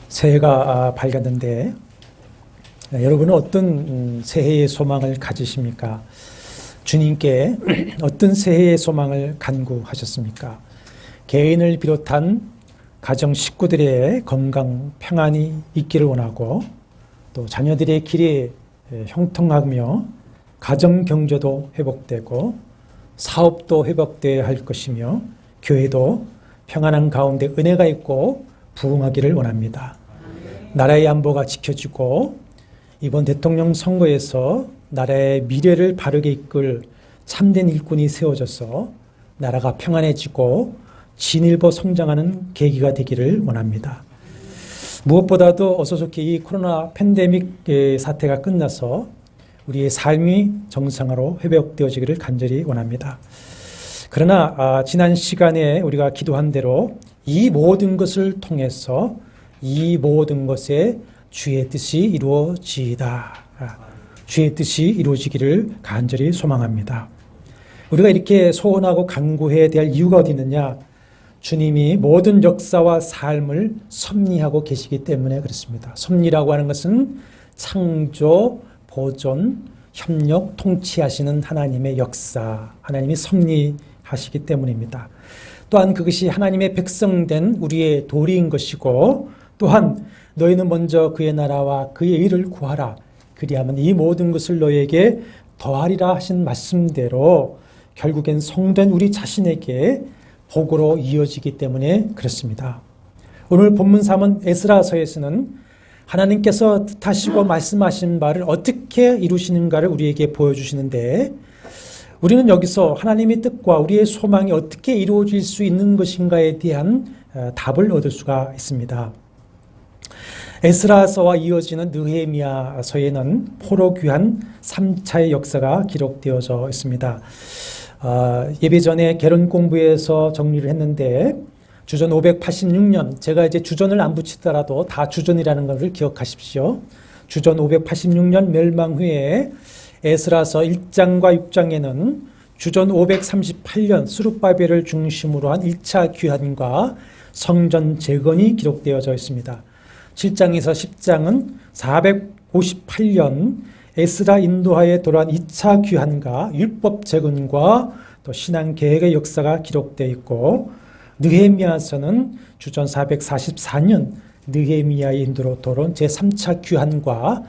새해가 밝았는데 여러분은 어떤 새해의 소망을 가지십니까? 주님께 어떤 새해의 소망을 간구하셨습니까? 개인을 비롯한 가정 식구들의 건강 평안이 있기를 원하고 또 자녀들의 길이 형통하며 가정 경제도 회복되고 사업도 회복되어야 할 것이며 교회도 평안한 가운데 은혜가 있고 부흥하기를 원합니다. 나라의 안보가 지켜지고 이번 대통령 선거에서 나라의 미래를 바르게 이끌 참된 일꾼이 세워져서 나라가 평안해지고 진일보 성장하는 계기가 되기를 원합니다. 무엇보다도 어서 좋게 이 코로나 팬데믹 사태가 끝나서 우리의 삶이 정상화로 회복되어지기를 간절히 원합니다. 그러나 지난 시간에 우리가 기도한 대로 이 모든 것을 통해서 이 모든 것에 주의 뜻이 이루어지이다. 주의 뜻이 이루어지기를 간절히 소망합니다. 우리가 이렇게 소원하고 간구해야 될 이유가 어디 있느냐? 주님이 모든 역사와 삶을 섭리하고 계시기 때문에 그렇습니다. 섭리라고 하는 것은 창조, 보존, 협력, 통치하시는 하나님의 역사, 하나님이 섭리하시기 때문입니다. 또한 그것이 하나님의 백성된 우리의 도리인 것이고 또한 너희는 먼저 그의 나라와 그의 의를 구하라. 그리하면 이 모든 것을 너희에게 더하리라 하신 말씀대로 결국엔 성된 우리 자신에게 복으로 이어지기 때문에 그렇습니다. 오늘 본문 3은 에스라서에서는 하나님께서 뜻하시고 말씀하신 바를 어떻게 이루시는가를 우리에게 보여주시는데 우리는 여기서 하나님의 뜻과 우리의 소망이 어떻게 이루어질 수 있는 것인가에 대한 답을 얻을 수가 있습니다. 에스라서와 이어지는 느헤미야서에는 포로 귀환 3차의 역사가 기록되어져 있습니다. 예배 전에 결혼 공부에서 정리를 했는데 주전 586년, 제가 이제 주전을 안 붙이더라도 다 주전이라는 것을 기억하십시오. 주전 586년 멸망 후에 에스라서 1장과 6장에는 주전 538년 스룹바벨을 중심으로 한 1차 귀환과 성전 재건이 기록되어져 있습니다. 7장에서 10장은 458년 에스라 인도하에 돌아온 2차 귀환과 율법 재건과 또 신앙 개혁의 역사가 기록되어 있고 느헤미야서는 주전 444년 느헤미야의 인도로 돌아온 제3차 귀환과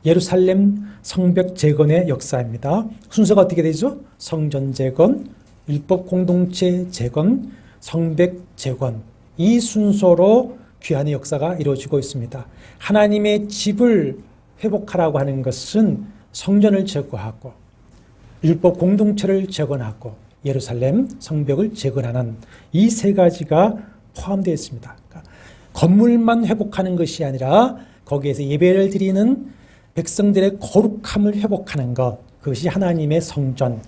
예루살렘 성벽 재건의 역사입니다. 순서가 어떻게 되죠? 성전 재건, 율법 공동체 재건, 성벽 재건 이 순서로 귀환의 역사가 이루어지고 있습니다. 하나님의 집을 회복하라고 하는 것은 성전을 제거하고 율법 공동체를 재건하고 예루살렘 성벽을 재건하는 이 세 가지가 포함되어 있습니다. 그러니까 건물만 회복하는 것이 아니라 거기에서 예배를 드리는 백성들의 거룩함을 회복하는 것, 그것이 하나님의 성전,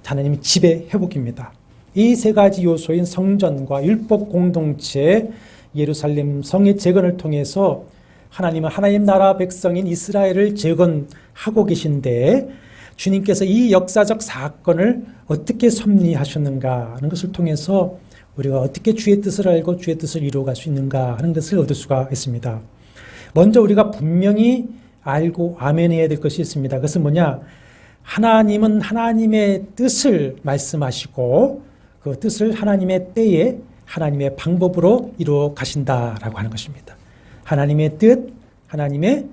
하나님의 집의 회복입니다. 이 세 가지 요소인 성전과 율법 공동체, 예루살렘 성의 재건을 통해서 하나님은 하나님 나라 백성인 이스라엘을 재건하고 계신데 주님께서 이 역사적 사건을 어떻게 섭리하셨는가 하는 것을 통해서 우리가 어떻게 주의 뜻을 알고 주의 뜻을 이루어갈 수 있는가 하는 것을 얻을 수가 있습니다. 먼저 우리가 분명히 알고 아멘해야 될 것이 있습니다. 그것은 뭐냐? 하나님은 하나님의 뜻을 말씀하시고 그 뜻을 하나님의 때에 하나님의 방법으로 이루어 가신다라고 하는 것입니다. 하나님의 뜻, 하나님의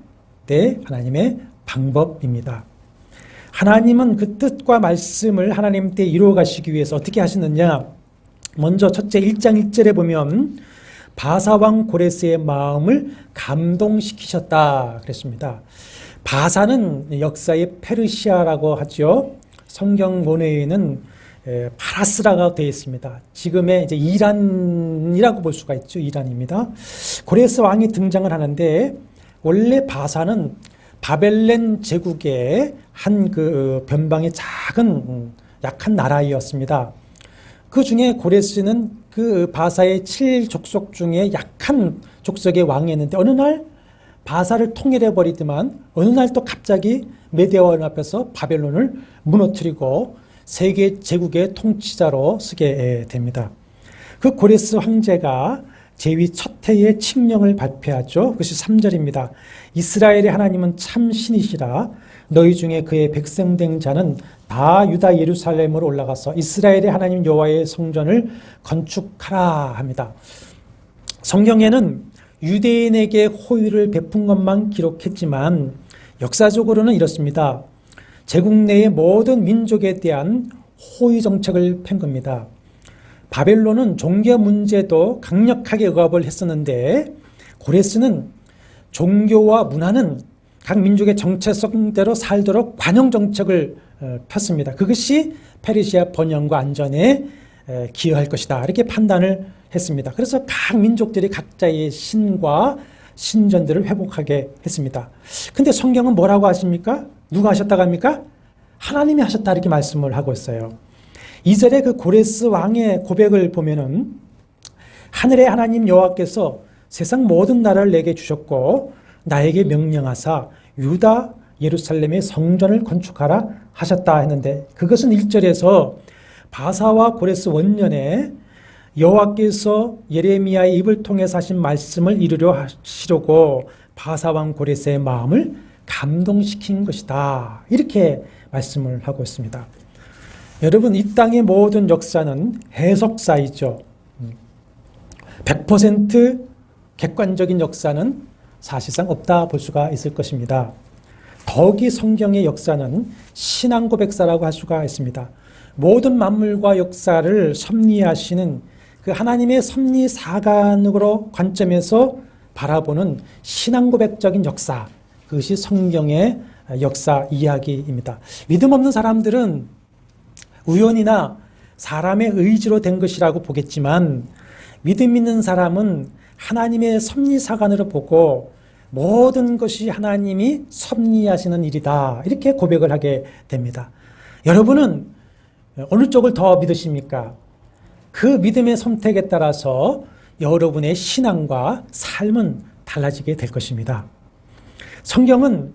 때, 하나님의 방법입니다. 하나님은 그 뜻과 말씀을 하나님 때 이루어 가시기 위해서 어떻게 하시느냐? 먼저 첫째 1장 1절에 보면 바사왕 고레스의 마음을 감동시키셨다 그랬습니다. 바사는 역사의 페르시아라고 하죠. 성경 원어에는 파라스라가 되어 있습니다. 지금의 이제 이란이라고 볼 수가 있죠. 이란입니다. 고레스 왕이 등장을 하는데 원래 바사는 바벨론 제국의 한 그 변방의 작은 약한 나라였습니다. 그 중에 고레스는 그 바사의 7족속 중에 약한 족속의 왕이었는데 어느 날 바사를 통일해 버리더만 어느 날 또 갑자기 메대왕 앞에서 바벨론을 무너뜨리고 세계 제국의 통치자로 서게 됩니다. 그 고레스 황제가 제위 첫 해의 칙령을 발표하죠. 그것이 3절입니다. 이스라엘의 하나님은 참 신이시라. 너희 중에 그의 백성된 자는 다 유다 예루살렘으로 올라가서 이스라엘의 하나님 여호와의 성전을 건축하라 합니다. 성경에는 유대인에게 호의를 베푼 것만 기록했지만 역사적으로는 이렇습니다. 제국 내의 모든 민족에 대한 호의 정책을 편 겁니다. 바벨론은 종교 문제도 강력하게 억압을 했었는데 고레스는 종교와 문화는 각 민족의 정체성대로 살도록 관용 정책을 폈습니다. 그것이 페르시아 번영과 안전에 기여할 것이다. 이렇게 판단을 했습니다. 그래서 각 민족들이 각자의 신과 신전들을 회복하게 했습니다. 근데 성경은 뭐라고 하십니까? 누가 하셨다고 합니까? 하나님이 하셨다 이렇게 말씀을 하고 있어요. 2절에 그 고레스 왕의 고백을 보면은 하늘의 하나님 여호와께서 세상 모든 나라를 내게 주셨고 나에게 명령하사 유다 예루살렘의 성전을 건축하라 하셨다 했는데 그것은 1절에서 바사와 고레스 원년에 여호와께서 예레미야의 입을 통해서 하신 말씀을 이루려 하시려고 바사왕 고레스의 마음을 감동시킨 것이다. 이렇게 말씀을 하고 있습니다. 여러분, 이 땅의 모든 역사는 해석사이죠. 100% 객관적인 역사는 사실상 없다 볼 수가 있을 것입니다. 더욱이 성경의 역사는 신앙 고백사라고 할 수가 있습니다. 모든 만물과 역사를 섭리하시는 그 하나님의 섭리 사관으로 관점에서 바라보는 신앙 고백적인 역사, 그것이 성경의 역사 이야기입니다. 믿음 없는 사람들은 우연이나 사람의 의지로 된 것이라고 보겠지만 믿음 있는 사람은 하나님의 섭리사관으로 보고 모든 것이 하나님이 섭리하시는 일이다. 이렇게 고백을 하게 됩니다. 여러분은 어느 쪽을 더 믿으십니까? 그 믿음의 선택에 따라서 여러분의 신앙과 삶은 달라지게 될 것입니다. 성경은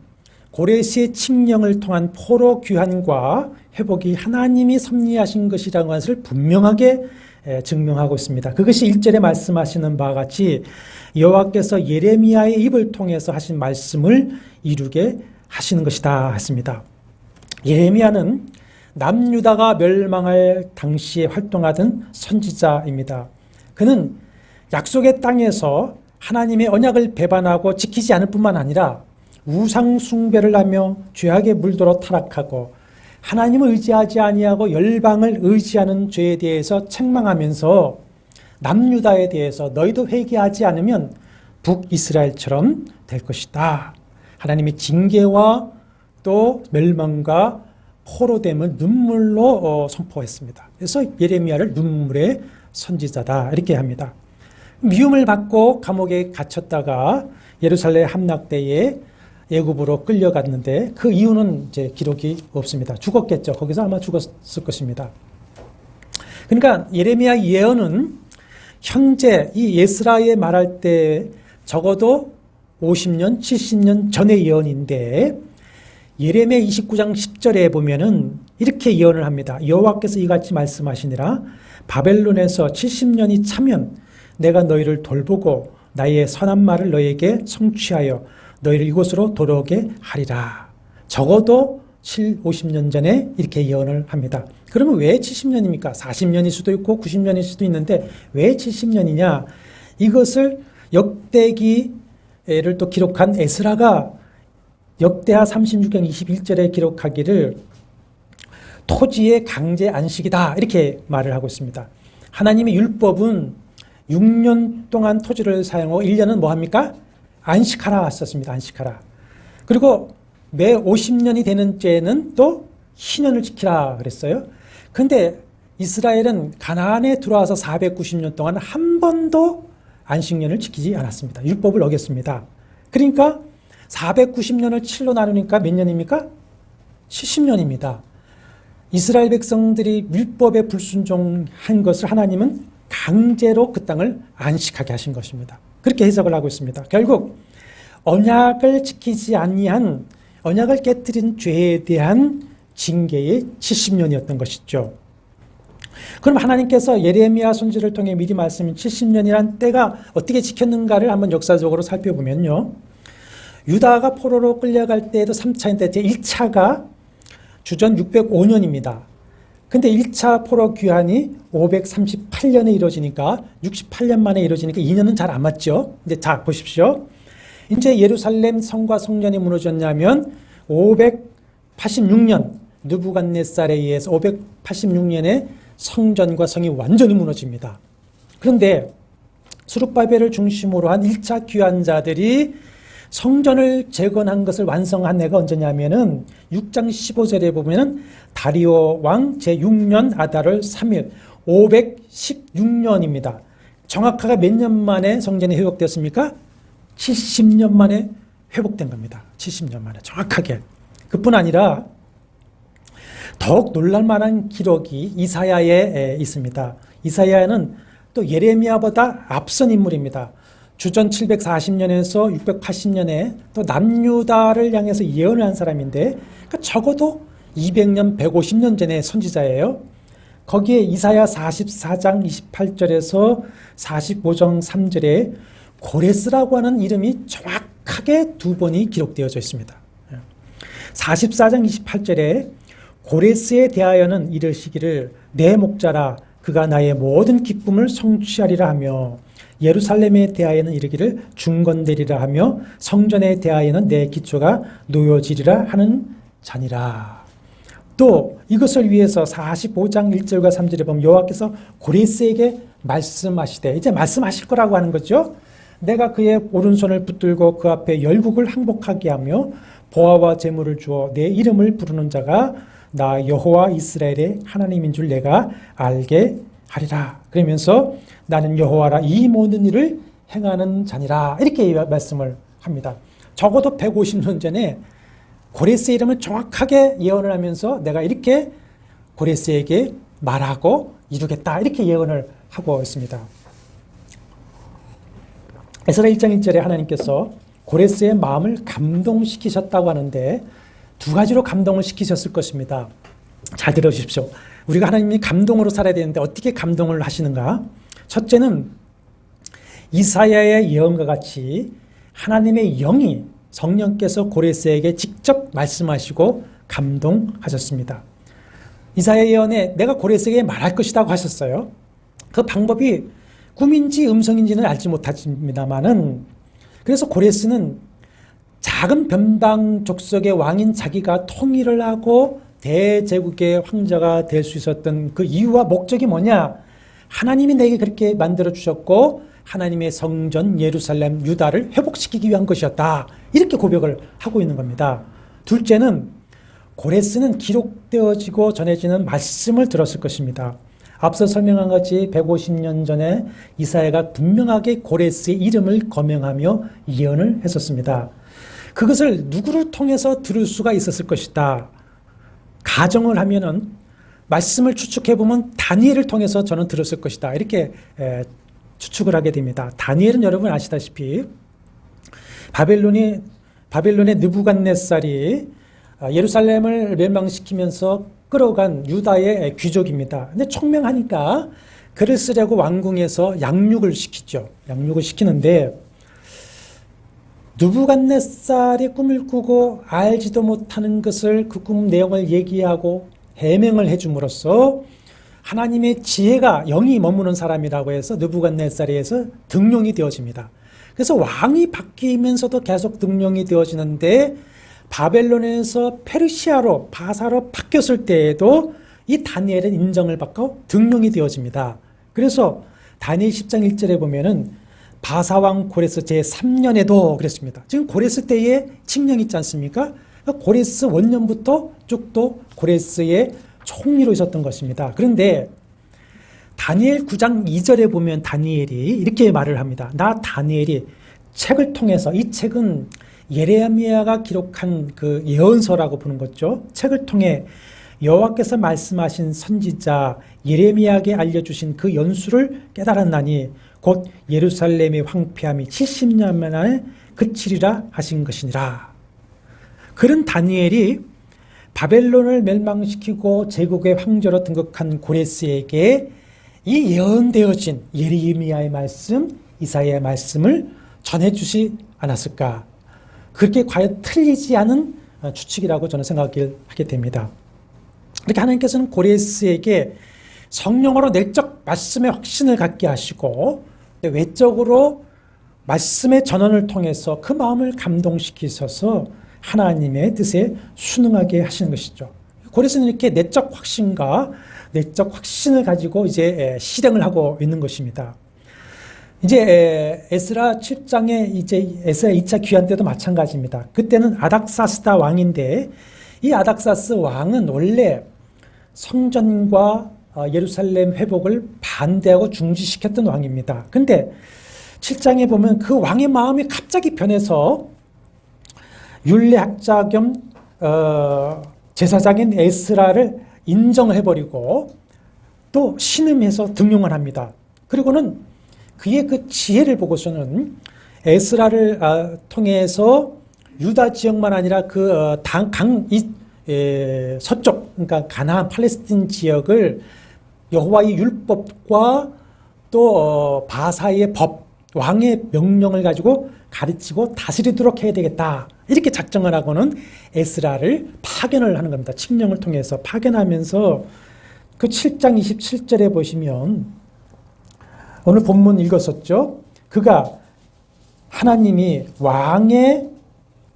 고레스의 칙령을 통한 포로 귀환과 회복이 하나님이 섭리하신 것이라는 것을 분명하게 증명하고 있습니다. 그것이 1절에 말씀하시는 바와 같이 여호와께서 예레미야의 입을 통해서 하신 말씀을 이루게 하시는 것이다 했습니다. 예레미야는 남유다가 멸망할 당시에 활동하던 선지자입니다. 그는 약속의 땅에서 하나님의 언약을 배반하고 지키지 않을 뿐만 아니라 우상 숭배를 하며 죄악에 물들어 타락하고 하나님을 의지하지 아니하고 열방을 의지하는 죄에 대해서 책망하면서 남유다에 대해서 너희도 회개하지 않으면 북이스라엘처럼 될 것이다. 하나님의 징계와 또 멸망과 포로됨을 눈물로 선포했습니다. 그래서 예레미야를 눈물의 선지자다 이렇게 합니다. 미움을 받고 감옥에 갇혔다가 예루살렘 함락 때에 애굽으로 끌려갔는데 그 이유는 이제 기록이 없습니다. 죽었겠죠. 거기서 아마 죽었을 것입니다. 그러니까 예레미야 예언은 현재 이 예스라에 말할 때 적어도 50년, 70년 전의 예언인데 예레미야 29장 10절에 보면은 이렇게 예언을 합니다. 여호와께서 이같이 말씀하시니라 바벨론에서 70년이 차면 내가 너희를 돌보고 나의 선한 말을 너희에게 성취하여 너희를 이곳으로 돌아오게 하리라. 적어도 50년 전에 이렇게 예언을 합니다. 그러면 왜 70년입니까? 40년일 수도 있고 90년일 수도 있는데 왜 70년이냐? 이것을 역대기를 또 기록한 에스라가 역대하 36장 21절에 기록하기를 토지의 강제 안식이다 이렇게 말을 하고 있습니다. 하나님의 율법은 6년 동안 토지를 사용하고 1년은 뭐합니까? 안식하라 썼습니다. 안식하라. 그리고 매 50년이 되는 때에는 또 희년을 지키라 그랬어요. 그런데 이스라엘은 가나안에 들어와서 490년 동안 한 번도 안식년을 지키지 않았습니다. 율법을 어겼습니다. 그러니까 490년을 7로 나누니까 몇 년입니까? 70년입니다. 이스라엘 백성들이 율법에 불순종한 것을 하나님은 강제로 그 땅을 안식하게 하신 것입니다. 그렇게 해석을 하고 있습니다. 결국 언약을 지키지 아니한 언약을 깨뜨린 죄에 대한 징계의 70년이었던 것이죠. 그럼 하나님께서 예레미야 선지를 통해 미리 말씀인 70년이란 때가 어떻게 지켰는가를 한번 역사적으로 살펴보면요. 유다가 포로로 끌려갈 때에도 3차인데 제1차가 주전 605년입니다. 근데 1차 포로 귀환이 538년에 이루어지니까 68년 만에 이루어지니까 2년은 잘 안 맞죠. 이제 자 보십시오. 이제 예루살렘 성과 성전이 무너졌냐면 586년 느부갓네살에 의해서 586년에 성전과 성이 완전히 무너집니다. 그런데 스룹바벨을 중심으로 한 1차 귀환자들이 성전을 재건한 것을 완성한 해가 언제냐면은 6장 15절에 보면은 다리오 왕 제6년 아달월 3일 516년입니다. 정확하게 몇 년 만에 성전이 회복되었습니까? 70년 만에 회복된 겁니다. 70년 만에 정확하게. 그뿐 아니라 더욱 놀랄만한 기록이 이사야에 있습니다. 이사야는 또 예레미야보다 앞선 인물입니다. 주전 740년에서 680년에 또 남유다를 향해서 예언을 한 사람인데 그러니까 적어도 200년, 150년 전의 선지자예요. 거기에 이사야 44장 28절에서 45장 3절에 고레스라고 하는 이름이 정확하게 두 번이 기록되어져 있습니다. 44장 28절에 고레스에 대하여는 이르시기를 내 목자라 그가 나의 모든 기쁨을 성취하리라 하며 예루살렘에 대하여는 이르기를 중건되리라 하며 성전에 대하여는 내 기초가 놓여지리라 하는 자니라. 또 이것을 위해서 45장 1절과 3절에 보면 여호와께서 고레스에게 말씀하시되 이제 말씀하실 거라고 하는 거죠. 내가 그의 오른손을 붙들고 그 앞에 열국을 항복하게 하며 보화와 재물을 주어 내 이름을 부르는 자가 나 여호와 이스라엘의 하나님인 줄 내가 알게 하리라. 그러면서 나는 여호와라 이 모든 일을 행하는 자니라. 이렇게 말씀을 합니다. 적어도 150년 전에 고레스의 이름을 정확하게 예언을 하면서 내가 이렇게 고레스에게 말하고 이루겠다. 이렇게 예언을 하고 있습니다. 에스라 1장 1절에 하나님께서 고레스의 마음을 감동시키셨다고 하는데 두 가지로 감동을 시키셨을 것입니다. 잘 들어주십시오. 우리가 하나님이 감동으로 살아야 되는데 어떻게 감동을 하시는가? 첫째는 이사야의 예언과 같이 하나님의 영이 성령께서 고레스에게 직접 말씀하시고 감동하셨습니다. 이사야 예언에 내가 고레스에게 말할 것이라고 하셨어요. 그 방법이 꿈인지 음성인지는 알지 못합니다만은 그래서 고레스는 작은 변방 족속의 왕인 자기가 통일을 하고 대제국의 황제가 될 수 있었던 그 이유와 목적이 뭐냐? 하나님이 내게 그렇게 만들어 주셨고 하나님의 성전 예루살렘 유다를 회복시키기 위한 것이었다. 이렇게 고백을 하고 있는 겁니다. 둘째는 고레스는 기록되어지고 전해지는 말씀을 들었을 것입니다. 앞서 설명한 같이 150년 전에 이사야가 분명하게 고레스의 이름을 거명하며 예언을 했었습니다. 그것을 누구를 통해서 들을 수가 있었을 것이다. 가정을 하면은 말씀을 추측해보면 다니엘을 통해서 저는 들었을 것이다. 이렇게 추측을 하게 됩니다. 다니엘은 여러분 아시다시피 바벨론의 느부갓네살이 예루살렘을 멸망시키면서 끌어간 유다의 귀족입니다. 근데 총명하니까 글을 쓰려고 왕궁에서 양육을 시키죠. 양육을 시키는데 느부갓네살이 꿈을 꾸고 알지도 못하는 것을 그 꿈 내용을 얘기하고 해명을 해줌으로써 하나님의 지혜가 영이 머무는 사람이라고 해서 느부갓네살에 의해서 등용이 되어집니다. 그래서 왕이 바뀌면서도 계속 등용이 되어지는데 바벨론에서 페르시아로 바사로 바뀌었을 때에도 이 다니엘은 인정을 받고 등용이 되어집니다. 그래서 다니엘 10장 1절에 보면은 바사왕 고레스 제3년에도 그랬습니다. 지금 고레스 때에 칙령이 있지 않습니까? 고레스 원년부터 쭉 또 고레스의 총리로 있었던 것입니다. 그런데 다니엘 9장 2절에 보면 다니엘이 이렇게 말을 합니다. 나 다니엘이 책을 통해서 이 책은 예레미야가 기록한 그 예언서라고 보는 거죠. 책을 통해 여호와께서 말씀하신 선지자 예레미야에게 알려주신 그 연수를 깨달았나니 곧 예루살렘의 황폐함이 70년 만에 그치리라 하신 것이니라. 그런 다니엘이 바벨론을 멸망시키고 제국의 황제로 등극한 고레스에게 이 예언되어진 예레미야의 말씀, 이사야의 말씀을 전해주지 않았을까? 그렇게 과연 틀리지 않은 추측이라고 저는 생각하게 됩니다. 이렇게 하나님께서는 고레스에게 성령으로 내적 말씀의 확신을 갖게 하시고 외적으로 말씀의 전언을 통해서 그 마음을 감동시키셔서 하나님의 뜻에 순응하게 하시는 것이죠. 고레스는 이렇게 내적 확신과 내적 확신을 가지고 이제 실행을 하고 있는 것입니다. 이제 에스라 7장에 이제 에스라 2차 귀환 때도 마찬가지입니다. 그때는 아닥사스다 왕인데 이 아닥사스 왕은 원래 성전과 예루살렘 회복을 반대하고 중지시켰던 왕입니다. 근데 7장에 보면 그 왕의 마음이 갑자기 변해서 율례학자 겸 제사장인 에스라를 인정을 해버리고 또 신음해서 등용을 합니다. 그리고는 그의 그 지혜를 보고서는 에스라를 통해서 유다 지역만 아니라 그 서쪽, 그러니까 가나안 팔레스틴 지역을 여호와의 율법과 또 바사의 법, 왕의 명령을 가지고 가르치고 다스리도록 해야 되겠다. 이렇게 작정을 하고는 에스라를 파견을 하는 겁니다. 칙령을 통해서 파견하면서 그 7장 27절에 보시면 오늘 본문 읽었었죠. 그가 하나님이 왕의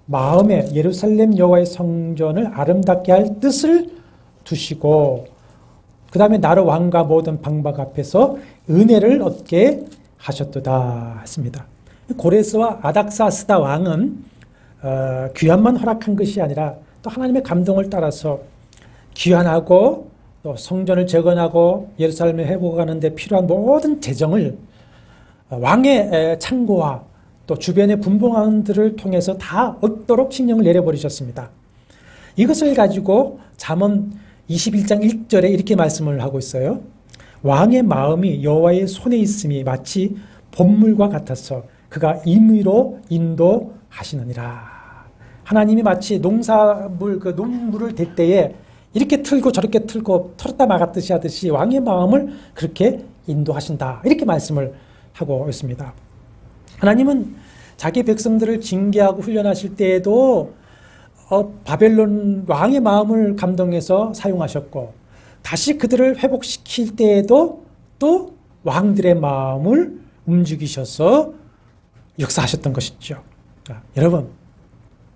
마음에 예루살렘 여호와의 성전을 아름답게 할 뜻을 두시고 그 다음에 나로 왕과 모든 방박 앞에서 은혜를 얻게 하셨도다 했습니다. 고레스와 아닥사스다 왕은 귀환만 허락한 것이 아니라 또 하나님의 감동을 따라서 귀환하고 또 성전을 재건하고 예루살렘을 회복하는 데 필요한 모든 재정을 왕의 창고와 또 주변의 분봉왕들을 통해서 다 얻도록 칙령을 내려버리셨습니다. 이것을 가지고 잠언 21장 1절에 이렇게 말씀을 하고 있어요. 왕의 마음이 여호와의 손에 있음이 마치 봇물과 같아서 그가 임의로 인도하시느니라. 하나님이 마치 농사물 그 논물을 댈 때에 이렇게 틀고 저렇게 틀고 털었다 막았듯이 하듯이 왕의 마음을 그렇게 인도하신다. 이렇게 말씀을 하고 있습니다. 하나님은 자기 백성들을 징계하고 훈련하실 때에도 바벨론 왕의 마음을 감동해서 사용하셨고 다시 그들을 회복시킬 때에도 또 왕들의 마음을 움직이셔서 역사하셨던 것이죠. 여러분,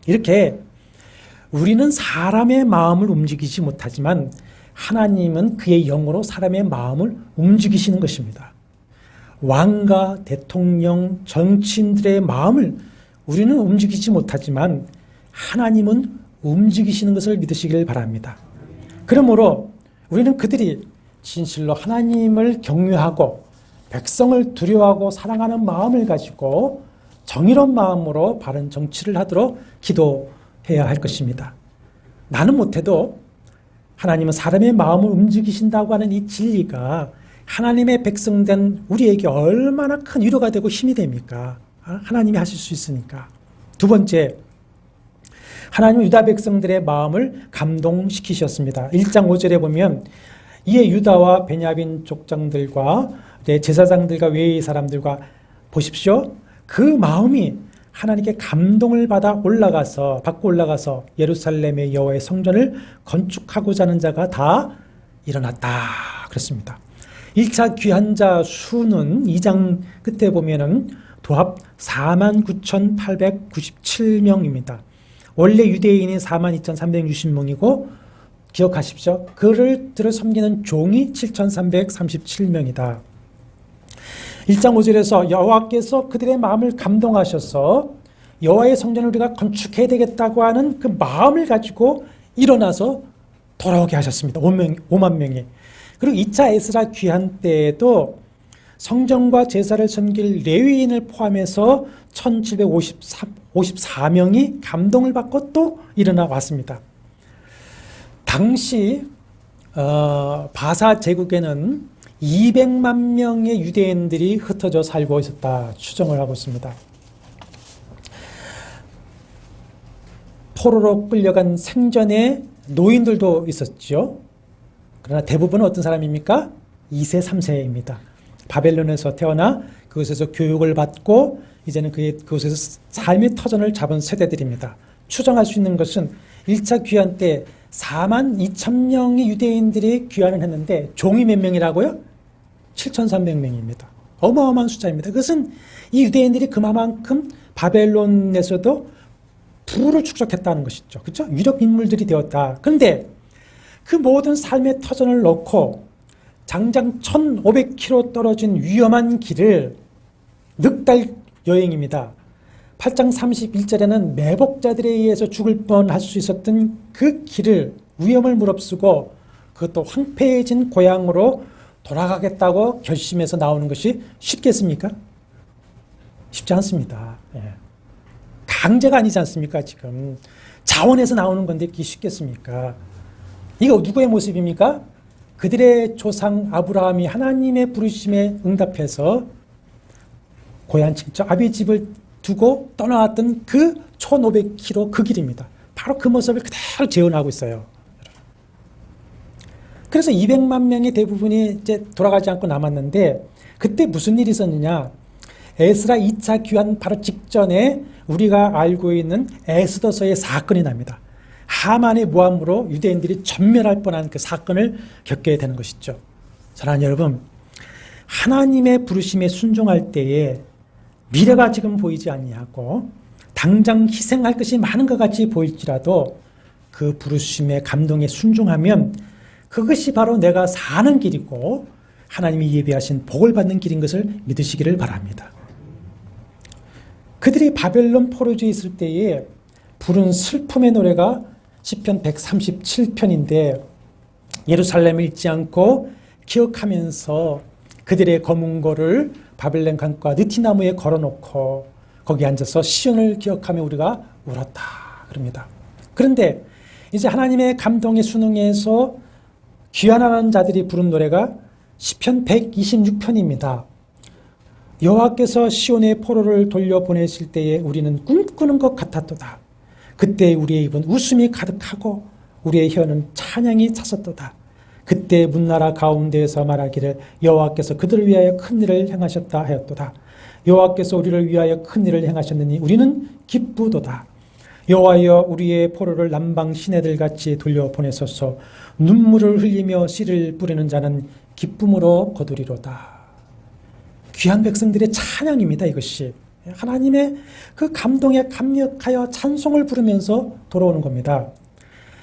이렇게 우리는 사람의 마음을 움직이지 못하지만 하나님은 그의 영으로 사람의 마음을 움직이시는 것입니다. 왕과 대통령, 정치인들의 마음을 우리는 움직이지 못하지만 하나님은 움직이시는 것을 믿으시길 바랍니다. 그러므로 우리는 그들이 진실로 하나님을 경외하고 백성을 두려워하고 사랑하는 마음을 가지고 정의로운 마음으로 바른 정치를 하도록 기도해야 할 것입니다. 나는 못해도 하나님은 사람의 마음을 움직이신다고 하는 이 진리가 하나님의 백성된 우리에게 얼마나 큰 위로가 되고 힘이 됩니까? 하나님이 하실 수 있으니까. 두 번째, 하나님은 유다 백성들의 마음을 감동시키셨습니다. 1장 5절에 보면 이에 유다와 베냐민 족장들과 제사장들과 외의 사람들과 보십시오. 그 마음이 하나님께 감동을 받고 올라가서 예루살렘의 여호와의 성전을 건축하고자 하는 자가 다 일어났다. 그렇습니다. 1차 귀환자 수는 2장 끝에 보면은 도합 49,897명입니다. 원래 유대인이 42,360명이고 기억하십시오. 그들을 섬기는 종이 7,337명이다. 1장 5절에서 여호와께서 그들의 마음을 감동하셔서 여호와의 성전을 우리가 건축해야 되겠다고 하는 그 마음을 가지고 일어나서 돌아오게 하셨습니다. 5만 명이. 그리고 2차 에스라 귀환 때에도 성전과 제사를 섬길 레위인을 포함해서 1754명이 감동을 받고 또 일어나 왔습니다. 당시 바사 제국에는 200만 명의 유대인들이 흩어져 살고 있었다 추정을 하고 있습니다. 포로로 끌려간 생전에 노인들도 있었죠. 그러나 대부분은 어떤 사람입니까? 2세, 3세입니다. 바벨론에서 태어나 그곳에서 교육을 받고 이제는 그곳에서 삶의 터전을 잡은 세대들입니다. 추정할 수 있는 것은 1차 귀환 때 4만 2천 명의 유대인들이 귀환을 했는데 종이 몇 명이라고요? 7,300명입니다. 어마어마한 숫자입니다. 그것은 이 유대인들이 그만큼 바벨론에서도 부를 축적했다는 것이죠. 그렇죠? 유력 인물들이 되었다. 그런데 그 모든 삶의 터전을 놓고 장장 1,500km 떨어진 위험한 길을 넉 달 여행입니다. 8장 31절에는 매복자들에 의해서 죽을 뻔할 수 있었던 그 길을 위험을 무릅쓰고 그것도 황폐해진 고향으로 돌아가겠다고 결심해서 나오는 것이 쉽겠습니까? 쉽지 않습니다. 예. 강제가 아니지 않습니까? 지금 자원에서 나오는 건데 그게 쉽겠습니까? 이거 누구의 모습입니까? 그들의 조상 아브라함이 하나님의 부르심에 응답해서 고향 직접 아비 집을 두고 떠나왔던 그 1,500km 그 길입니다. 바로 그 모습을 그대로 재현하고 있어요. 그래서 200만 명의 대부분이 이제 돌아가지 않고 남았는데 그때 무슨 일이 있었느냐? 에스라 2차 귀환 바로 직전에 우리가 알고 있는 에스더서의 사건이 납니다. 하만의 모함으로 유대인들이 전멸할 뻔한 그 사건을 겪게 되는 것이죠. 사랑하는 여러분, 하나님의 부르심에 순종할 때에 미래가 지금 보이지 아니하고 당장 희생할 것이 많은 것 같이 보일지라도 그 부르심의 감동에 순종하면 그것이 바로 내가 사는 길이고 하나님이 예비하신 복을 받는 길인 것을 믿으시기를 바랍니다. 그들이 바벨론 포로주에 있을 때에 부른 슬픔의 노래가 시편 137편인데 예루살렘을 잊지 않고 기억하면서 그들의 검은고를 바벨론 강가 느티나무에 걸어놓고 거기 앉아서 시온을 기억하며 우리가 울었다 그럽니다. 그런데 이제 하나님의 감동에 순응해서 귀환하는 자들이 부른 노래가 시편 126편입니다. 여호와께서 시온의 포로를 돌려보내실 때에 우리는 꿈꾸는 것 같았도다. 그때 우리의 입은 웃음이 가득하고 우리의 혀는 찬양이 찼었도다. 그때 문나라 가운데에서 말하기를 여호와께서 그들을 위하여 큰 일을 행하셨다 하였도다. 여호와께서 우리를 위하여 큰 일을 행하셨느니 우리는 기쁘도다. 여호와여 우리의 포로를 남방 시내들같이 돌려보내소서. 눈물을 흘리며 씨를 뿌리는 자는 기쁨으로 거두리로다. 귀한 백성들의 찬양입니다. 이것이 하나님의 그 감동에 감격하여 찬송을 부르면서 돌아오는 겁니다.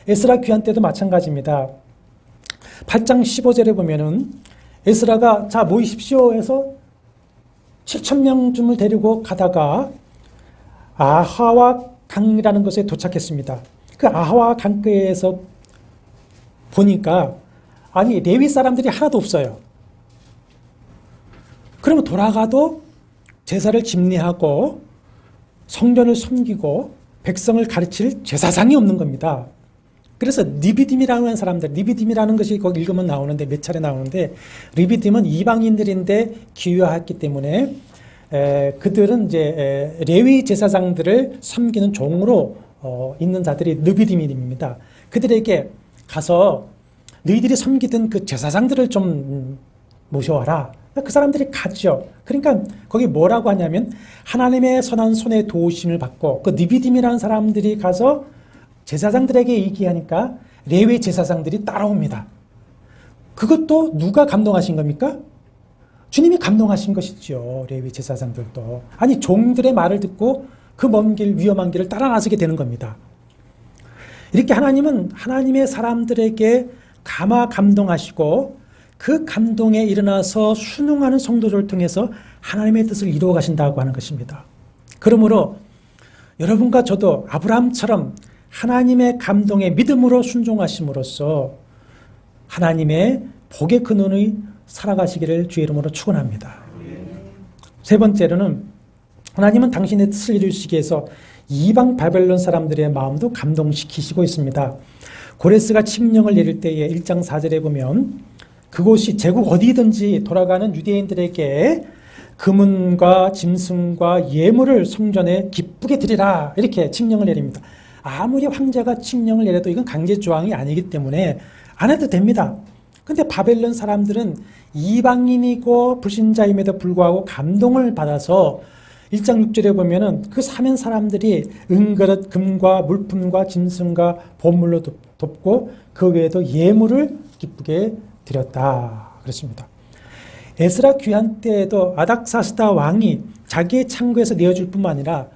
에스라 귀환 때도 마찬가지입니다. 8장 15절에 보면은 에스라가 자 모이십시오 해서 7,000명쯤을 데리고 가다가 아하와 강이라는 곳에 도착했습니다. 그 아하와 강가에서 보니까 아니 레위 사람들이 하나도 없어요. 그러면 돌아가도 제사를 집례하고 성전을 섬기고 백성을 가르칠 제사장이 없는 겁니다. 그래서 리비딤이라는 사람들, 리비딤이라는 것이 거기 읽으면 나오는데 몇 차례 나오는데 리비딤은 이방인들인데 기유했기 때문에 그들은 이제 레위 제사장들을 섬기는 종으로 있는 자들이 리비딤입니다. 그들에게 가서 너희들이 섬기던 그 제사장들을 좀 모셔와라. 그 사람들이 가죠. 그러니까 거기 뭐라고 하냐면 하나님의 선한 손에 도우심을 받고 그 리비딤이라는 사람들이 가서 제사장들에게 얘기하니까 레위 제사장들이 따라옵니다. 그것도 누가 감동하신 겁니까? 주님이 감동하신 것이죠. 레위 제사장들도. 아니 종들의 말을 듣고 그 먼 길 위험한 길을 따라 나서게 되는 겁니다. 이렇게 하나님은 하나님의 사람들에게 감동하시고 그 감동에 일어나서 순응하는 성도들을 통해서 하나님의 뜻을 이루어 가신다고 하는 것입니다. 그러므로 여러분과 저도 아브라함처럼 하나님의 감동에 믿음으로 순종하심으로써 하나님의 복의 근원의 살아가시기를 주의 이름으로 축원합니다. 세 번째로는 하나님은 당신의 뜻을 이루시기 위해서 이방 바벨론 사람들의 마음도 감동시키시고 있습니다. 고레스가 칙령을 내릴 때에 1장 4절에 보면 그곳이 제국 어디든지 돌아가는 유대인들에게 금은과 짐승과 예물을 성전에 기쁘게 드리라 이렇게 칙령을 내립니다. 아무리 황제가 칙령을 내려도 이건 강제 조항이 아니기 때문에 안 해도 됩니다. 근데 바벨론 사람들은 이방인이고 불신자임에도 불구하고 감동을 받아서 1장 6절에 보면은 그 사면 사람들이 은그릇, 금과 물품과 짐승과 보물로 돕고 그 외에도 예물을 기쁘게 드렸다 그랬습니다. 에스라 귀환 때에도 아닥사스다 왕이 자기의 창고에서 내어줄 뿐만 아니라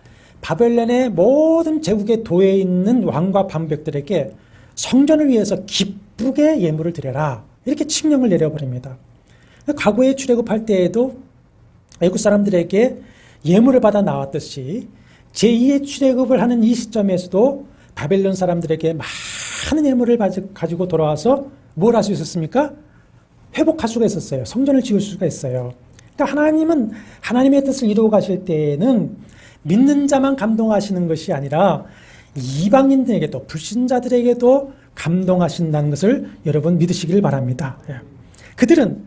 바벨론의 모든 제국의 도에 있는 왕과 반백들에게 성전을 위해서 기쁘게 예물을 드려라 이렇게 칙령을 내려버립니다. 과거에 출애굽할 때에도 애국 사람들에게 예물을 받아 나왔듯이 제2의 출애굽을 하는 이 시점에서도 바벨론 사람들에게 많은 예물을 가지고 돌아와서 뭘 할 수 있었습니까? 회복할 수가 있었어요. 성전을 지을 수가 있어요. 그러니까 하나님은 하나님의 뜻을 이루어 가실 때에는 믿는 자만 감동하시는 것이 아니라 이방인들에게도 불신자들에게도 감동하신다는 것을 여러분 믿으시길 바랍니다. 그들은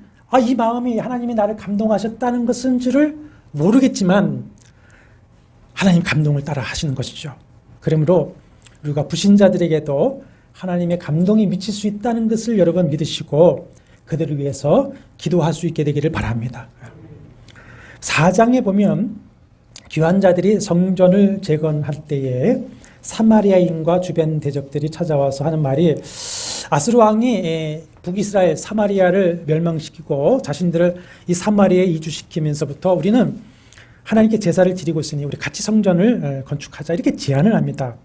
이 마음이 하나님이 나를 감동하셨다는 것인 줄을 모르겠지만 하나님 감동을 따라 하시는 것이죠. 그러므로 우리가 불신자들에게도 하나님의 감동이 미칠 수 있다는 것을 여러분 믿으시고 그들을 위해서 기도할 수 있게 되기를 바랍니다. 4장에 보면 귀환자들이 성전을 재건할 때에 사마리아인과 주변 대적들이 찾아와서 하는 말이 아스루 왕이 북이스라엘 사마리아를 멸망시키고 자신들을 이 사마리아에 이주시키면서부터 우리는 하나님께 제사를 드리고 있으니 우리 같이 성전을 건축하자 이렇게 제안을 합니다.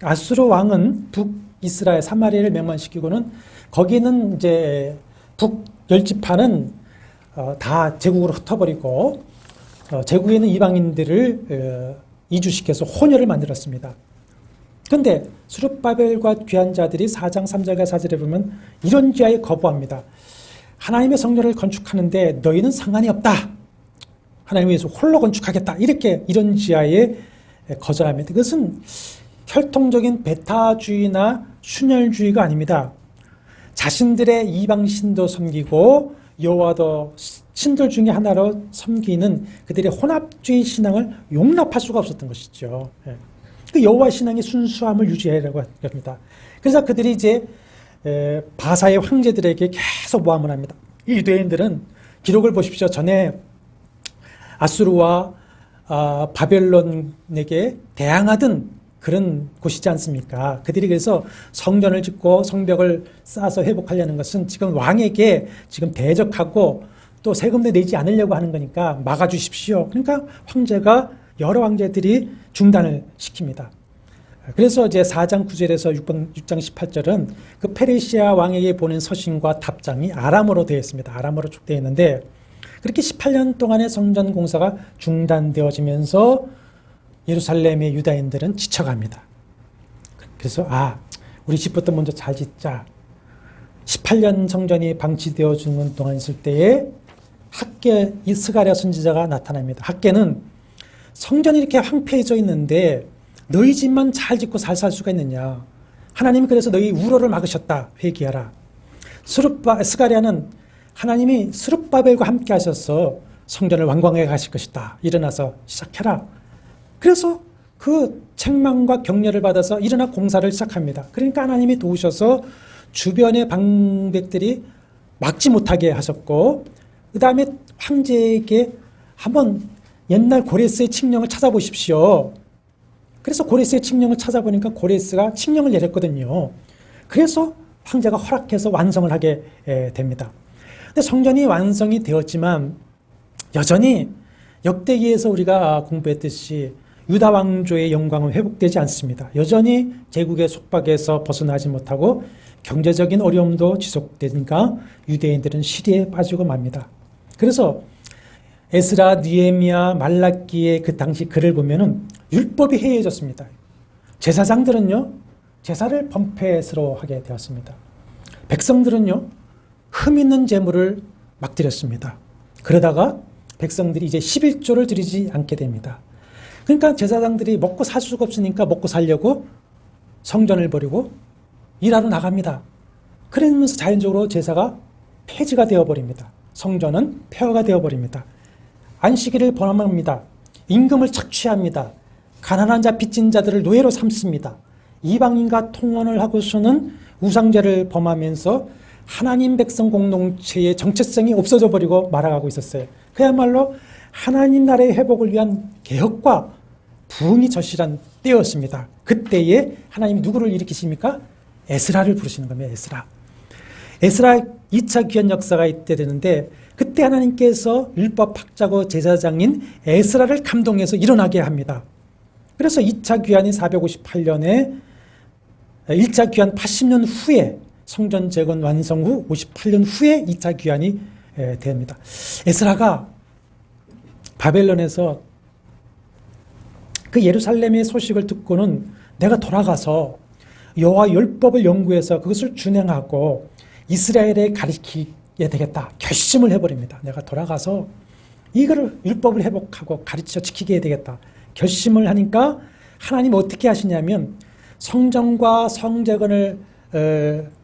아스루 왕은 북이스라엘 사마리아를 멸망시키고는 거기는 이제 북열지파는 다 제국으로 흩어버리고 제국에 있는 이방인들을 이주시켜서 혼혈을 만들었습니다. 그런데 스룹바벨과 귀환자들이 4장 3절과 4절에 보면 이런 지하에 거부합니다. 하나님의 성전을 건축하는데 너희는 상관이 없다. 하나님 위해서 홀로 건축하겠다. 이런 지하에 거절합니다. 그것은 혈통적인 베타주의나 순혈주의가 아닙니다. 자신들의 이방신도 섬기고 여호와도 신들 중에 하나로 섬기는 그들의 혼합주의 신앙을 용납할 수가 없었던 것이죠. 그 여호와 신앙의 순수함을 유지하려고 합니다. 그래서 그들이 이제 바사의 황제들에게 계속 모함을 합니다. 이 유대인들은 기록을 보십시오. 전에 아수르와 바벨론에게 대항하던 그런 곳이지 않습니까? 그들이 그래서 성전을 짓고 성벽을 쌓아서 회복하려는 것은 지금 왕에게 지금 대적하고 또 세금도 내지 않으려고 하는 거니까 막아주십시오. 그러니까 여러 황제들이 중단을 시킵니다. 그래서 이제 4장 9절에서 6장 18절은 그 페르시아 왕에게 보낸 서신과 답장이 아람어로 되어 있습니다. 아람어로 축되어 있는데 그렇게 18년 동안의 성전 공사가 중단되어지면서 예루살렘의 유다인들은 지쳐갑니다. 그래서 우리 집부터 먼저 잘 짓자. 18년 성전이 방치되어 주는 동안 있을 때에 학계 이 스가랴 선지자가 나타납니다. 학계는 성전이 이렇게 황폐해져 있는데 너희 집만 잘 짓고 잘 살 수가 있느냐. 하나님이 그래서 너희 우로를 막으셨다. 회개하라. 스가랴는 하나님이 스룹바벨과 함께 하셔서 성전을 완공해 가실 것이다. 일어나서 시작해라. 그래서 그 책망과 격려를 받아서 일어나 공사를 시작합니다. 그러니까 하나님이 도우셔서 주변의 방백들이 막지 못하게 하셨고 그 다음에 황제에게 한번 옛날 고레스의 칙령을 찾아보십시오. 그래서 고레스의 칙령을 찾아보니까 고레스가 칙령을 내렸거든요. 그래서 황제가 허락해서 완성을 하게 됩니다. 근데 성전이 완성이 되었지만 여전히 역대기에서 우리가 공부했듯이 유다 왕조의 영광은 회복되지 않습니다. 여전히 제국의 속박에서 벗어나지 못하고 경제적인 어려움도 지속되니까 유대인들은 시리에 빠지고 맙니다. 그래서 에스라, 느헤미야, 말라기의 그 당시 글을 보면은 율법이 해이해졌습니다. 제사장들은요, 제사를 범패스러워하게 되었습니다. 백성들은요, 흠 있는 제물을 막 드렸습니다. 그러다가 백성들이 이제 11조를 드리지 않게 됩니다. 그러니까 제사장들이 먹고 살 수가 없으니까 먹고 살려고 성전을 버리고 일하러 나갑니다. 그러면서 자연적으로 제사가 폐지가 되어버립니다. 성전은 폐허가 되어버립니다. 안식일을 범합니다. 임금을 착취합니다. 가난한 자, 빚진 자들을 노예로 삼습니다. 이방인과 통혼을 하고서는 우상제를 범하면서 하나님 백성 공동체의 정체성이 없어져 버리고 말아가고 있었어요. 그야말로 하나님 나라의 회복을 위한 개혁과 부흥이 절실한 때였습니다. 그때에 하나님이 누구를 일으키십니까? 에스라를 부르시는 겁니다. 에스라 2차 귀환 역사가 이때 되는데, 그때 하나님께서 율법 학자고 제사장인 에스라를 감동해서 일어나게 합니다. 그래서 2차 귀환이 458년에 1차 귀환 80년 후에, 성전 재건 완성 후 58년 후에 2차 귀환이 됩니다. 에스라가 바벨론에서 그 예루살렘의 소식을 듣고는 내가 돌아가서 여호와 율법을 연구해서 그것을 준행하고 이스라엘에 가르치게 되겠다 결심을 해버립니다. 내가 돌아가서 이거를 율법을 회복하고 가르쳐 지키게 해야 되겠다 결심을 하니까 하나님 어떻게 하시냐면 성전과 성재건을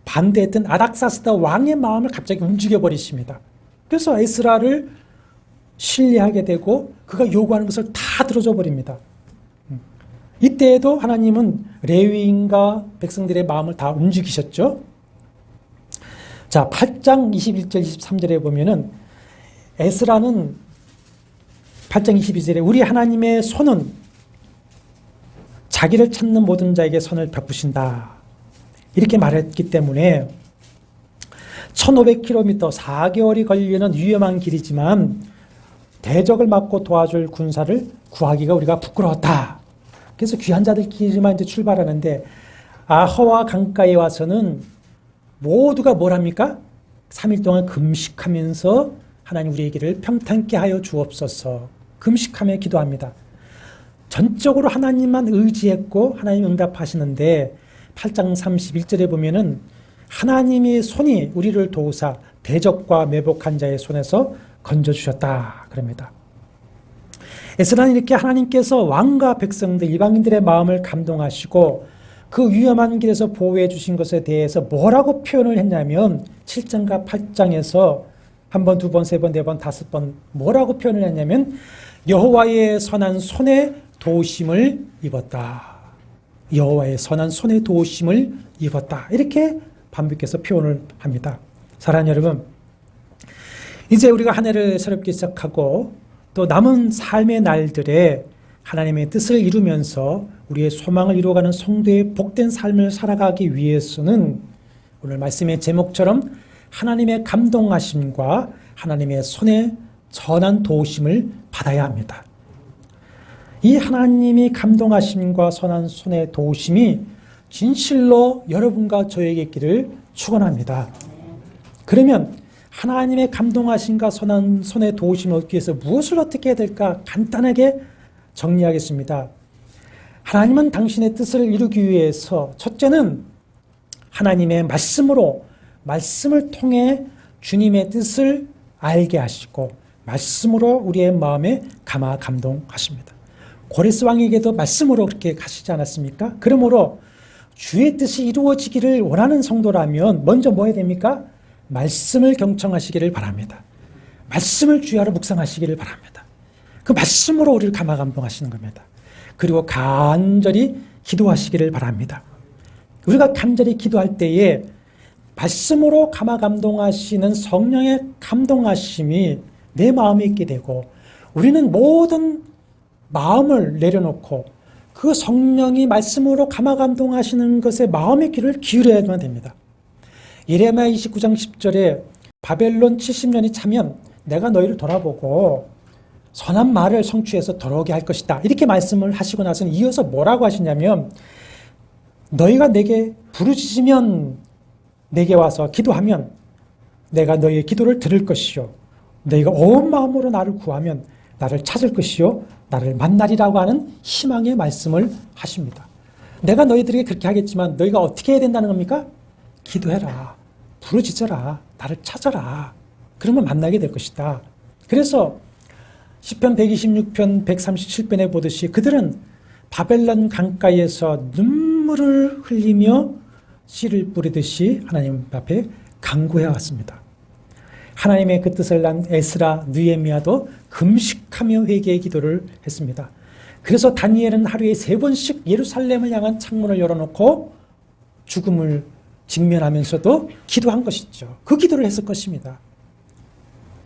반대했던 아닥사스다 왕의 마음을 갑자기 움직여 버리십니다. 그래서 에스라를 신뢰하게 되고 그가 요구하는 것을 다 들어줘 버립니다. 이때에도 하나님은 레위인과 백성들의 마음을 다 움직이셨죠. 자, 8장 21절 23절에 보면은 에스라는 8장 22절에 우리 하나님의 손은 자기를 찾는 모든 자에게 선을 베푸신다 이렇게 말했기 때문에 1500km 4개월이 걸리는 위험한 길이지만 대적을 막고 도와줄 군사를 구하기가 우리가 부끄러웠다. 그래서 귀한 자들끼리만 이제 출발하는데 아하와 강가에 와서는 모두가 뭘 합니까? 3일 동안 금식하면서 하나님 우리의 길을 평탄케 하여 주옵소서. 금식하며 기도합니다. 전적으로 하나님만 의지했고 하나님 응답하시는데 8장 31절에 보면은 하나님의 손이 우리를 도우사 대적과 매복한 자의 손에서 건져주셨다 그럽니다. 에스라는 이렇게 하나님께서 왕과 백성들 이방인들의 마음을 감동하시고 그 위험한 길에서 보호해 주신 것에 대해서 뭐라고 표현을 했냐면 7장과 8장에서 한 번, 두 번, 세 번, 네 번, 다섯 번 뭐라고 표현을 했냐면 여호와의 선한 손에 도우심을 입었다. 여호와의 선한 손에 도우심을 입었다. 이렇게 반복해서 표현을 합니다. 사랑하는 여러분, 이제 우리가 한 해를 새롭게 시작하고 또 남은 삶의 날들에 하나님의 뜻을 이루면서 우리의 소망을 이루어가는 성도의 복된 삶을 살아가기 위해서는 오늘 말씀의 제목처럼 하나님의 감동하심과 하나님의 손에 전한 도우심을 받아야 합니다. 이 하나님이 감동하심과 선한 손의 도우심이 진실로 여러분과 저에게 있기를 축원합니다. 그러면 하나님의 감동하심과 선한 손의 도우심을 얻기 위해서 무엇을 어떻게 해야 될까 간단하게 정리하겠습니다. 하나님은 당신의 뜻을 이루기 위해서 첫째는 하나님의 말씀을 통해 주님의 뜻을 알게 하시고 말씀으로 우리의 마음에 감화 감동하십니다. 고레스 왕에게도 말씀으로 그렇게 가시지 않았습니까? 그러므로 주의 뜻이 이루어지기를 원하는 성도라면 먼저 뭐 해야 됩니까? 말씀을 경청하시기를 바랍니다. 말씀을 주야로 묵상하시기를 바랍니다. 그 말씀으로 우리를 감화 감동하시는 겁니다. 그리고 간절히 기도하시기를 바랍니다. 우리가 간절히 기도할 때에 말씀으로 감화 감동하시는 성령의 감동하심이 내 마음에 있게 되고 우리는 모든 마음을 내려놓고 그 성령이 말씀으로 감화 감동하시는 것에 마음의 귀를 기울여야만 됩니다. 예레미야 29장 10절에 바벨론 70년이 차면 내가 너희를 돌아보고 선한 말을 성취해서 돌아오게 할 것이다. 이렇게 말씀을 하시고 나서는 이어서 뭐라고 하시냐면 너희가 내게 부르짖으면 내게 와서 기도하면 내가 너희의 기도를 들을 것이요 너희가 온 마음으로 나를 구하면 나를 찾을 것이요 나를 만나리라고 하는 희망의 말씀을 하십니다. 내가 너희들에게 그렇게 하겠지만 너희가 어떻게 해야 된다는 겁니까? 기도해라. 부르짖어라. 나를 찾아라. 그러면 만나게 될 것이다. 그래서 시편 126편 137편에 보듯이 그들은 바벨론 강가에서 눈물을 흘리며 씨를 뿌리듯이 하나님 앞에 간구해 왔습니다. 하나님의 그 뜻을 난 에스라, 느헤미야도 금식하며 회개의 기도를 했습니다. 그래서 다니엘은 하루에 3번씩 예루살렘을 향한 창문을 열어놓고 죽음을 직면하면서도 기도한 것이죠. 그 기도를 했을 것입니다.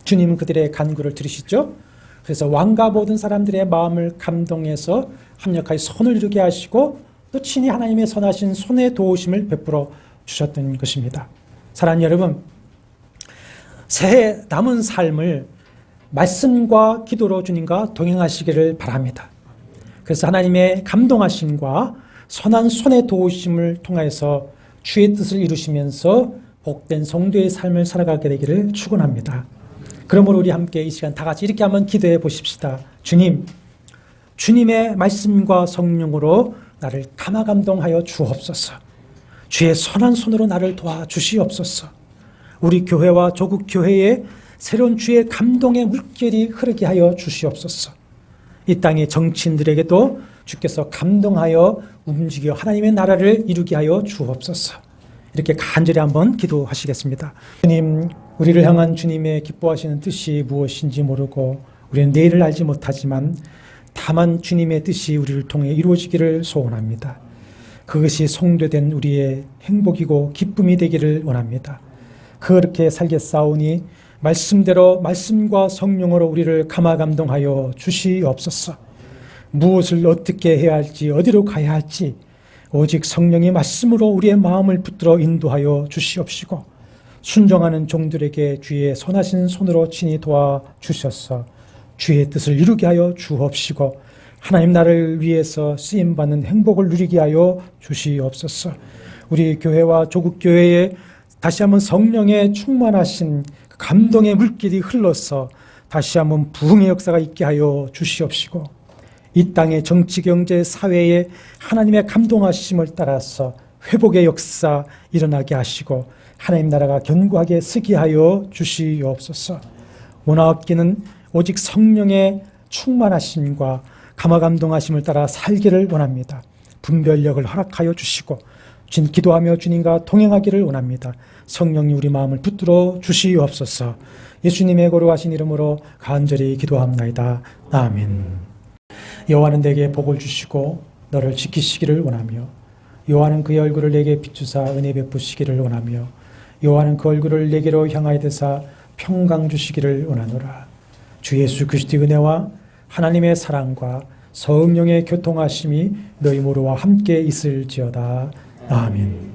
주님은 그들의 간구를 들으시죠. 그래서 왕과 모든 사람들의 마음을 감동해서 합력하여 손을 이루게 하시고 또 친히 하나님의 선하신 손의 도우심을 베풀어 주셨던 것입니다. 사랑하는 여러분, 새해 남은 삶을 말씀과 기도로 주님과 동행하시기를 바랍니다. 그래서 하나님의 감동하심과 선한 손의 도우심을 통해서 주의 뜻을 이루시면서 복된 성도의 삶을 살아가게 되기를 축원합니다. 그러므로 우리 함께 이 시간 다 같이 이렇게 한번 기도해 보십시다. 주님, 주님의 말씀과 성령으로 나를 감화감동하여 주옵소서. 주의 선한 손으로 나를 도와주시옵소서. 우리 교회와 조국 교회에 새로운 주의 감동의 물결이 흐르게 하여 주시옵소서. 이 땅의 정치인들에게도 주께서 감동하여 움직여 하나님의 나라를 이루게 하여 주옵소서. 이렇게 간절히 한번 기도하시겠습니다. 주님, 우리를 향한 주님의 기뻐하시는 뜻이 무엇인지 모르고 우리는 내일을 알지 못하지만 다만 주님의 뜻이 우리를 통해 이루어지기를 소원합니다. 그것이 성도된 우리의 행복이고 기쁨이 되기를 원합니다. 그렇게 살겠사오니 말씀대로 말씀과 성령으로 우리를 감화감동하여 주시옵소서. 무엇을 어떻게 해야 할지 어디로 가야 할지 오직 성령의 말씀으로 우리의 마음을 붙들어 인도하여 주시옵시고 순종하는 종들에게 주의 선하신 손으로 친히 도와주셔서 주의 뜻을 이루게 하여 주옵시고 하나님 나라를 위해서 쓰임받는 행복을 누리게 하여 주시옵소서. 우리 교회와 조국 교회에 다시 한번 성령의 충만하신 감동의 물길이 흘러서 다시 한번 부흥의 역사가 있게 하여 주시옵시고 이 땅의 정치, 경제, 사회에 하나님의 감동하심을 따라서 회복의 역사 일어나게 하시고 하나님 나라가 견고하게 서게 하여 주시옵소서. 원하옵기는 오직 성령의 충만하심과 감화감동하심을 따라 살기를 원합니다. 분별력을 허락하여 주시고 기도하며 주님과 동행하기를 원합니다. 성령이 우리 마음을 붙들어 주시옵소서. 예수님의 거룩하신 이름으로 간절히 기도합나이다. 아멘. 여호와는 내게 복을 주시고 너를 지키시기를 원하며 여호와는 그의 얼굴을 내게 비추사 은혜 베푸시기를 원하며 여호와는 그 얼굴을 내게로 향하여 드사 평강 주시기를 원하노라. 주 예수 그리스도의 은혜와 하나님의 사랑과 성령의 교통하심이 너희 모두와 함께 있을지어다. 아멘.